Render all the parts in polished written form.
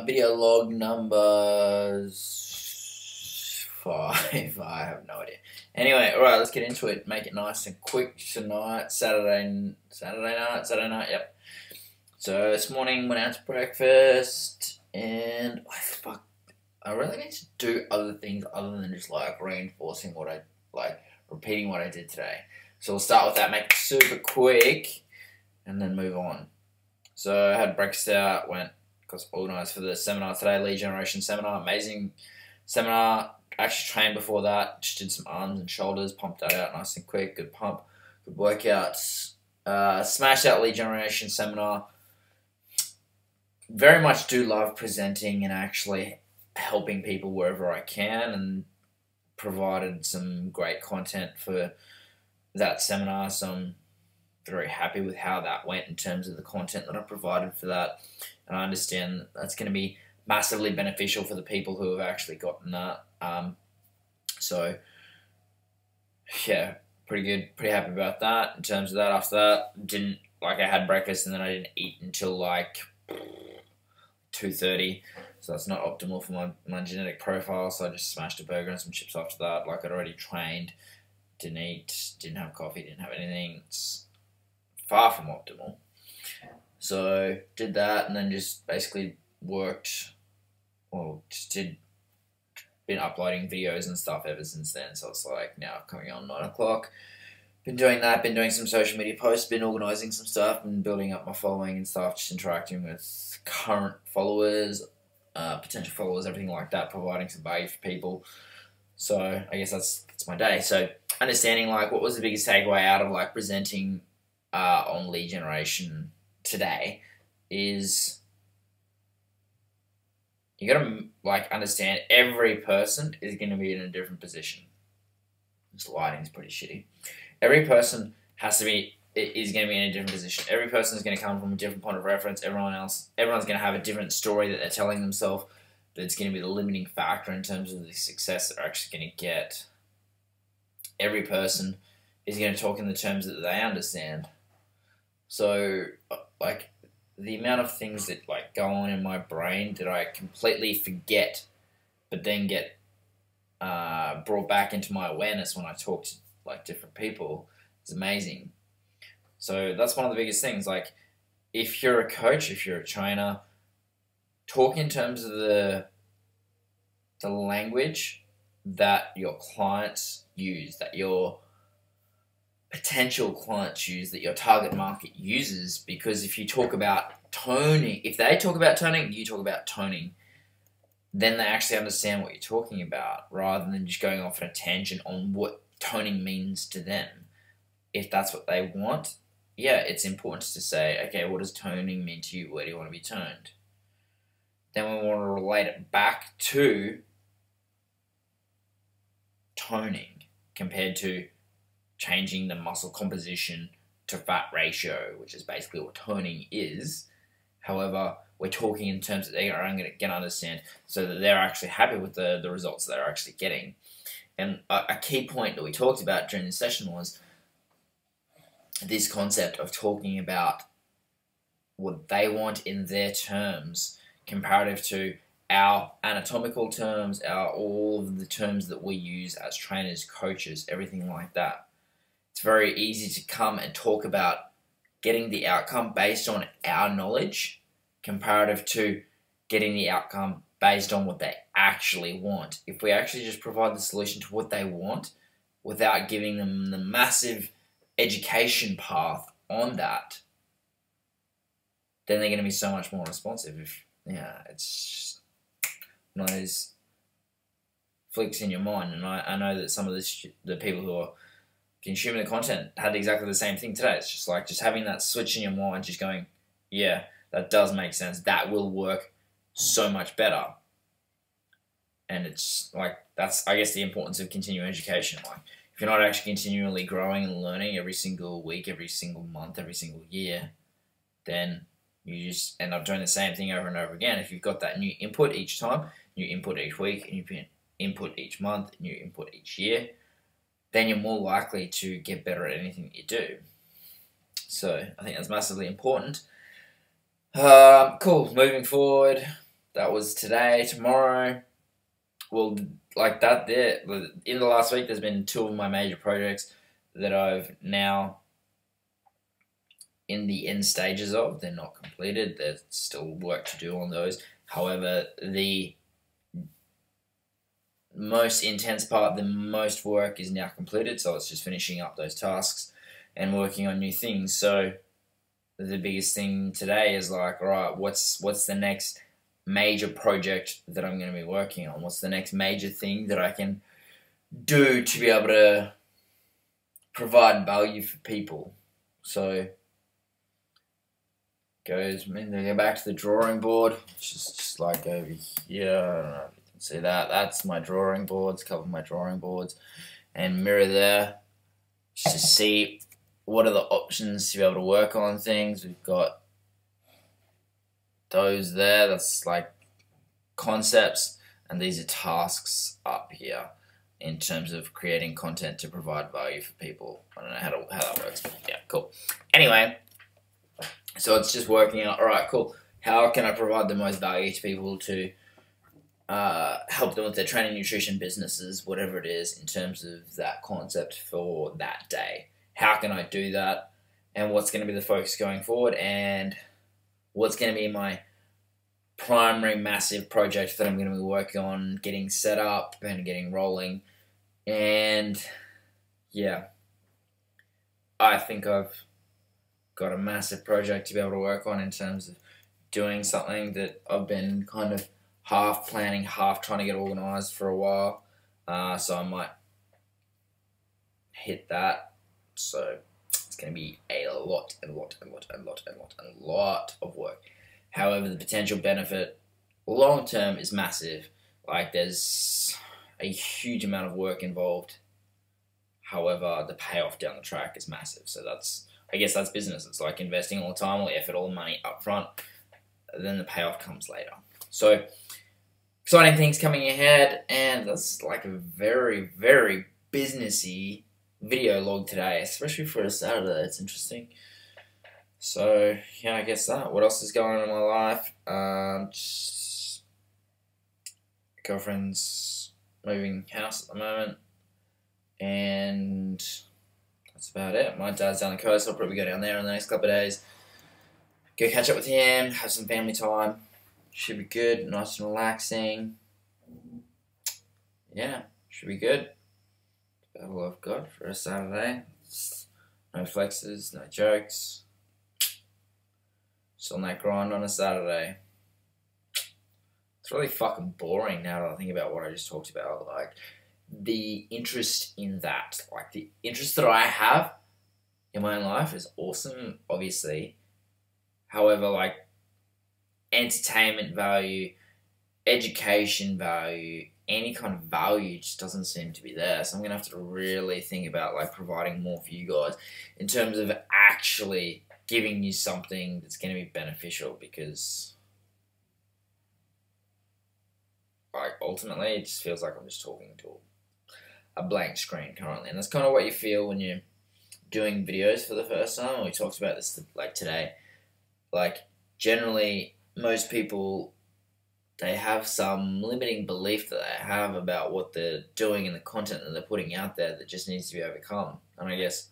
Video log numbers 5. I have no idea. Anyway, alright, let's get into it. Make it nice and quick tonight. Saturday night, yep. So this morning went out to breakfast and I really need to do other things other than just like reinforcing what I repeating what I did today. So we'll start with that, make it super quick and then move on. So I had breakfast out, got organised for the seminar today, lead generation seminar, amazing seminar. Actually trained before that, just did some arms and shoulders, pumped that out nice and quick, good pump, good workouts. Smashed out lead generation seminar. Very much do love presenting and actually helping people wherever I can, and provided some great content for that seminar, so I'm very happy with how that went in terms of the content that I provided for that, and I understand that's going to be massively beneficial for the people who have actually gotten that. So yeah, pretty good, pretty happy about that. In terms of that, after that, I had breakfast and then I didn't eat until 2:30, so that's not optimal for my genetic profile, so I just smashed a burger and some chips after that. I'd already trained, didn't eat, didn't have coffee, didn't have anything. It's far from optimal. So did that and then just basically been uploading videos and stuff ever since then, so it's now coming on 9 o'clock. Been doing that, been doing some social media posts, been organising some stuff, been building up my following and stuff, just interacting with current followers, potential followers, everything like that, providing some value for people. So I guess that's my day. So understanding what was the biggest takeaway out of presenting on lead generation today is you gotta understand every person is gonna be in a different position. This lighting's pretty shitty. Every person is going to be in a different position. Every person is going to come from a different point of reference. Everyone's going to have a different story that they're telling themselves that's going to be the limiting factor in terms of the success they're actually going to get. Every person is going to talk in the terms that they understand. So, the amount of things that go on in my brain that I completely forget, but then get brought back into my awareness when I talk to different people, is amazing. So that's one of the biggest things. If you're a coach, if you're a trainer, talk in terms of the language that your clients use, that your potential clients use, that your target market uses. Because if you talk about toning, if they talk about toning, you talk about toning, then they actually understand what you're talking about, rather than just going off on a tangent on what toning means to them. If that's what they want, yeah, it's important to say, okay, what does toning mean to you? Where do you want to be toned? Then we want to relate it back to toning compared to changing the muscle composition to fat ratio, which is basically what toning is. However, we're talking in terms that they are going to understand, so that they're actually happy with the results they're actually getting. And a key point that we talked about during the session was this concept of talking about what they want in their terms, comparative to our anatomical terms, all of the terms that we use as trainers, coaches, everything like that. It's very easy to come and talk about getting the outcome based on our knowledge, comparative to getting the outcome based on what they actually want. If we actually just provide the solution to what they want without giving them the massive education path on that, then they're going to be so much more responsive. It's one of those flicks in your mind. And I know that some of the people who are consuming the content had exactly the same thing today. It's just having that switch in your mind, just going, yeah, that does make sense. That will work so much better. And it's that's, I guess, the importance of continuing education. If you're not actually continually growing and learning every single week, every single month, every single year, then you just end up doing the same thing over and over again. If you've got that new input each time, new input each week, new input each month, new input each year, then you're more likely to get better at anything that you do. So I think that's massively important. Cool. Moving forward, that was today. Tomorrow, well, like that there, in the last week, there's been 2 of my major projects that I've now in the end stages of. They're not completed. There's still work to do on those. However, the most intense part, the most work is now completed, so it's just finishing up those tasks and working on new things. So the biggest thing today is like, all right, what's the next major project that I'm going to be working on? What's the next major thing that I can do to be able to provide value for people? So go back to the drawing board, which is just like over here. I don't know if you can see that. That's my drawing boards, a couple of my drawing boards, and mirror there just to see what are the options to be able to work on things. We've got those there, that's like concepts, and these are tasks up here in terms of creating content to provide value for people. I don't know how that works, but yeah, cool. Anyway, so it's just working out, all right, cool. How can I provide the most value to people to help them with their training, nutrition, businesses, whatever it is, in terms of that concept for that day? How can I do that? And what's going to be the focus going forward? And what's going to be my primary massive project that I'm going to be working on, getting set up and getting rolling? And yeah, I think I've got a massive project to be able to work on in terms of doing something that I've been kind of half planning, half trying to get organized for a while. So I might hit that. So it's going to be a lot of work. However, the potential benefit long term is massive. Like, there's a huge amount of work involved. However, the payoff down the track is massive. So I guess that's business. It's like investing all the time, all the effort, all the money up front. Then the payoff comes later. So exciting things coming ahead, and that's like a very, very businessy video log today, especially for a Saturday. It's interesting. So yeah, I guess that. What else is going on in my life? Just girlfriend's moving house at the moment, and that's about it. My dad's down the coast. I'll probably go down there in the next couple of days. Go catch up with him, have some family time. Should be good, nice and relaxing. Yeah, should be good. That's all I've got for a Saturday. No flexes, no jokes. Just on that grind on a Saturday. It's really fucking boring now that I think about what I just talked about. Like, the interest in that, like the interest that I have in my own life is awesome, obviously. However, like, entertainment value, education value, any kind of value just doesn't seem to be there. So I'm going to have to really think about like providing more for you guys in terms of actually giving you something that's going to be beneficial, because like ultimately it just feels like I'm just talking to a blank screen currently. And that's kind of what you feel when you're doing videos for the first time. We talked about this like today. Like, generally most people, they have some limiting belief that they have about what they're doing and the content that they're putting out there that just needs to be overcome. And I guess,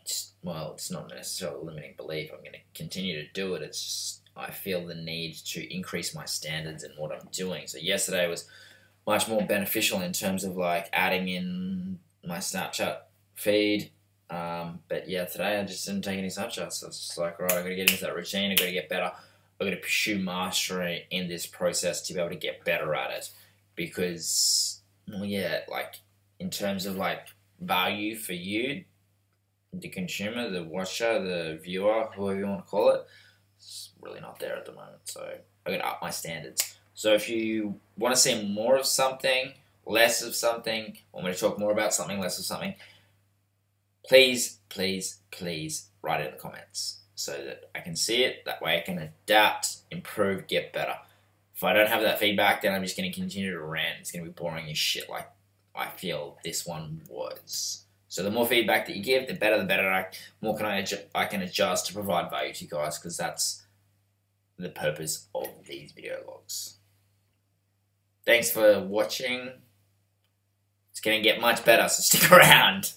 it's not necessarily a limiting belief. I'm going to continue to do it. It's just I feel the need to increase my standards in what I'm doing. So yesterday was much more beneficial in terms of like adding in my Snapchat feed. But yeah, today I just didn't take any Snapchats. So it's just like, right, I've got to get into that routine. I've got to get better. I've got to pursue mastery in this process to be able to get better at it. Because, well, yeah, like in terms of like value for you, the consumer, the watcher, the viewer, whoever you want to call it, it's really not there at the moment. So I've got to up my standards. So if you want to see more of something, less of something, want me to talk more about something, less of something, please write it in the comments so that I can see it. That way I can adapt, improve, get better. If I don't have that feedback, then I'm just going to continue to rant. It's going to be boring as shit like I feel this one was. So the more feedback that you give, the better. More I can adjust to provide value to you guys, because that's the purpose of these video logs. Thanks for watching. It's going to get much better, so stick around.